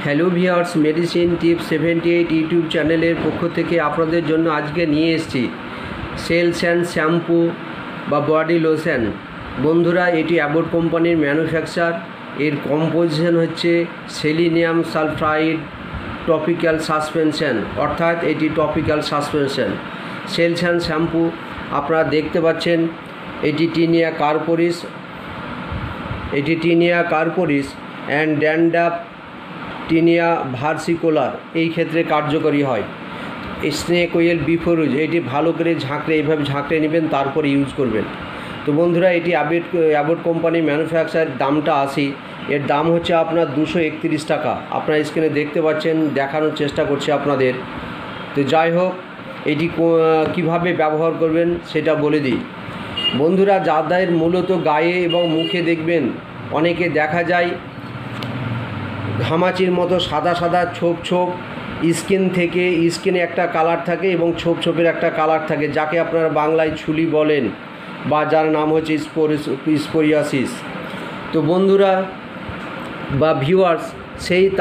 Hello viewers, medicine tips 78 YouTube চ্যানেলের পক্ষ থেকে আপনাদের জন্য আজকে নিয়ে এসেছি সেলস অ্যান্ড শ্যাম্পু বা বডি লোশন। বন্ধুরা, এটি অ্যাবোট কোম্পানির ম্যানুফ্যাকচার। এর কম্পোজিশন হচ্ছে সেলিনিয়াম সালফাইড টপিক্যাল সাসপেনশন, অর্থাৎ এটি টপিক্যাল সাসপেনশন। সেলস অ্যান্ড শ্যাম্পু আপনারা দেখতে পাচ্ছেন, এটি tinea corporis and dandruff tinea versicolor এই ক্ষেত্রে কার্যকরী হয়। স্নেক অয়েল বিফোর ইউজ, এটি ভালো করে এইভাবে ঝাঁকড়ে নেবেন, তারপরে ইউজ করবেন। তো বন্ধুরা, এটি অ্যাবোট কোম্পানি ম্যানুফ্যাকচার। দামটা এর দাম হচ্ছে আপনার 231 টাকা। আপনারা স্ক্রিনে দেখতে পাচ্ছেন, দেখানোর চেষ্টা করছি আপনাদের। তো যাই হোক, এটি কিভাবে ব্যবহার করবেন সেটা বলে দিই। বন্ধুরা, যাদের মূলত গায়ে এবং মুখে দেখবেন অনেকে দেখা যায় ঘামাচির মতো সাদা সাদা ছোপ স্কিনে একটা কালার থাকে এবং ছোপের একটা কালার থাকে, যাকে আপনারা বাংলায় ছুলি বলেন বা যার নাম হচ্ছে স্পোরিয়াসিস। তো বন্ধুরা বা ভিউয়ার্স,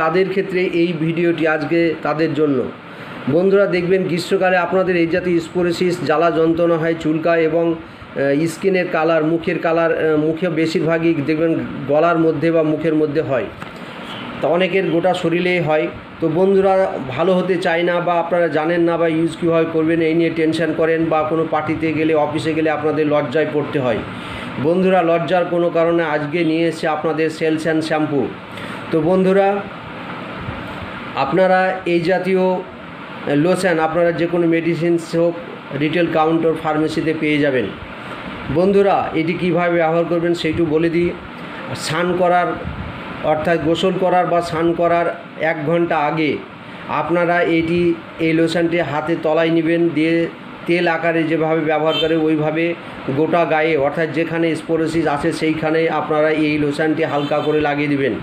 তাদের ক্ষেত্রে এই ভিডিওটি আজকে তাদের জন্য। বন্ধুরা, দেখবেন গ্রীষ্মকালে আপনাদের এই জাতীয় স্পোরিয়াসিস, জ্বালা যন্ত্রণা হয়, চুলকায় এবং স্কিনের কালার, মুখে বেশিরভাগই দেখবেন গলার মধ্যে বা মুখের মধ্যে হয়। তা অনেকের গোটা শরীরেই হয়। তো বন্ধুরা, ভালো হতে চায় না বা আপনারা জানেন না বা ইউজ কীভাবে করবেন এই নিয়ে টেনশন করেন, বা কোনো পার্টিতে গেলে, অফিসে গেলে আপনাদের লজ্জায় পড়তে হয়। বন্ধুরা, লজ্জার কোনো কারণে আজকে নিয়ে এসেছে আপনাদের সেলস অ্যান্ড শ্যাম্পু। তো বন্ধুরা, আপনারা এই জাতীয় লোশন আপনারা যে কোনো মেডিসিন শপ, রিটেল কাউন্টার, ফার্মেসিতে পেয়ে যাবেন। বন্ধুরা, এটি কীভাবে ব্যবহার করবেন সেইটু বলে দিই। স্নান করার, অর্থাৎ গোসল করার বা স্নান করার 1 ঘন্টা আগে আপনারা এই লোশনটি হাতে তলায় নেবেন, দিয়ে তেল আকারে যেভাবে ব্যবহার করে ওইভাবে গোটা গায়ে, অর্থাৎ যেখানে স্পোরিয়াসিস আছে সেইখানে আপনারা এই লোশনটি হালকা করে লাগিয়ে দিবেন।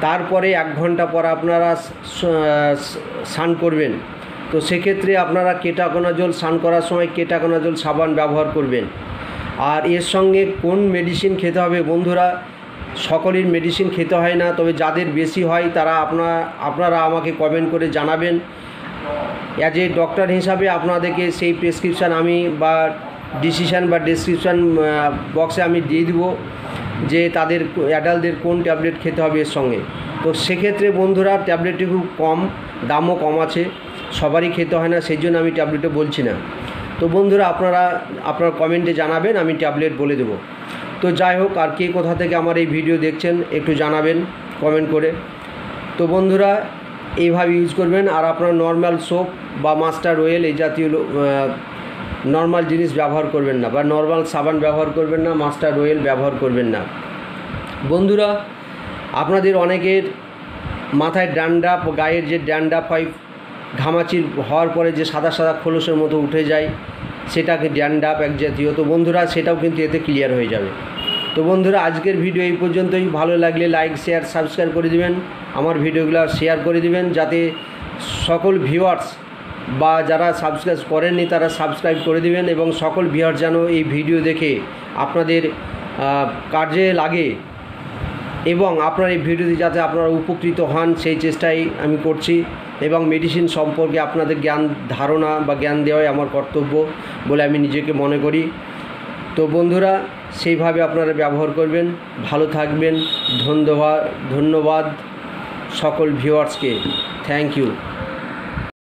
তারপরে 1 ঘন্টা পর আপনারা স্নান করবেন। তো সেক্ষেত্রে আপনারা কেটাকোনাজল, স্নান করার সময় কেটাকোনাজল সাবান ব্যবহার করবেন। আর এর সঙ্গে কোন মেডিসিন খেতে হবে বন্ধুরা, সকলের মেডিসিন খেতে হয় না, তবে যাদের বেশি হয় তারা আপনারা আমাকে কমেন্ট করে জানাবেন। অ্যাজ এ ডক্টর হিসাবে আপনাদেরকে সেই প্রেসক্রিপশান আমি বা ডেসক্রিপশান বক্সে আমি দিয়ে দেবো যে তাদের অ্যাডাল্টদের কোন ট্যাবলেট খেতে হবে এর সঙ্গে। তো সেক্ষেত্রে বন্ধুরা, ট্যাবলেটটি খুব কম, দামও কম আছে, সবারই খেতে হয় না, সেই জন্য আমি ট্যাবলেটে বলছি না। তো বন্ধুরা, আপনারা কমেন্টে জানাবেন, আমি ট্যাবলেট বলে দেবো। তো যাই হোক, আর কে কোথা থেকে আমার এই ভিডিও দেখছেন একটু জানাবেন কমেন্ট করে। তো বন্ধুরা, এইভাবে ইউজ করবেন। আর আপনারা নর্মাল সোপ বা মাস্টার্ড অয়েল এই জাতীয় নর্মাল জিনিস ব্যবহার করবেন না, বা নর্মাল সাবান ব্যবহার করবেন না, মাস্টার্ড অয়েল ব্যবহার করবেন না। বন্ধুরা, আপনাদের অনেকের মাথায় ড্যান্ড্রাফ, গায়ের যে ড্যান্ড্রাফ হয়, ঘামাচির হওয়ার পরে যে সাদা সাদা খোলসের মতো উঠে যায়, সেটাকে ড্যান্ড্রাফ এক জাতীয়। তো বন্ধুরা, সেটাও কিন্তু এতে ক্লিয়ার হয়ে যাবে। তো বন্ধুরা, আজকের ভিডিও এই পর্যন্তই। ভালো লাগলে লাইক, শেয়ার, সাবস্ক্রাইব করে দিবেন। আমার ভিডিওগুলো শেয়ার করে দিবেন, যাতে সকল ভিউয়ার্স বা যারা সাবস্ক্রাইব করেননি তারা সাবস্ক্রাইব করে দিবেন, এবং সকল ভিউয়ার্স যেন এই ভিডিও দেখে আপনাদের কাজে লাগে, এবং আপনার এই ভিডিওতে যাতে আপনারা উপকৃত হন সেই চেষ্টাই আমি করছি, এবং মেডিসিন সম্পর্কে আপনাদের ধারণা বা জ্ঞান দেওয়াই আমার কর্তব্য বলে আমি নিজেকে মনে করি। তো বন্ধুরা, সেইভাবে আপনারা ব্যবহার করবেন। ভালো থাকবেন। ধন্যবাদ সকল ভিউয়ার্সকে। Thank you.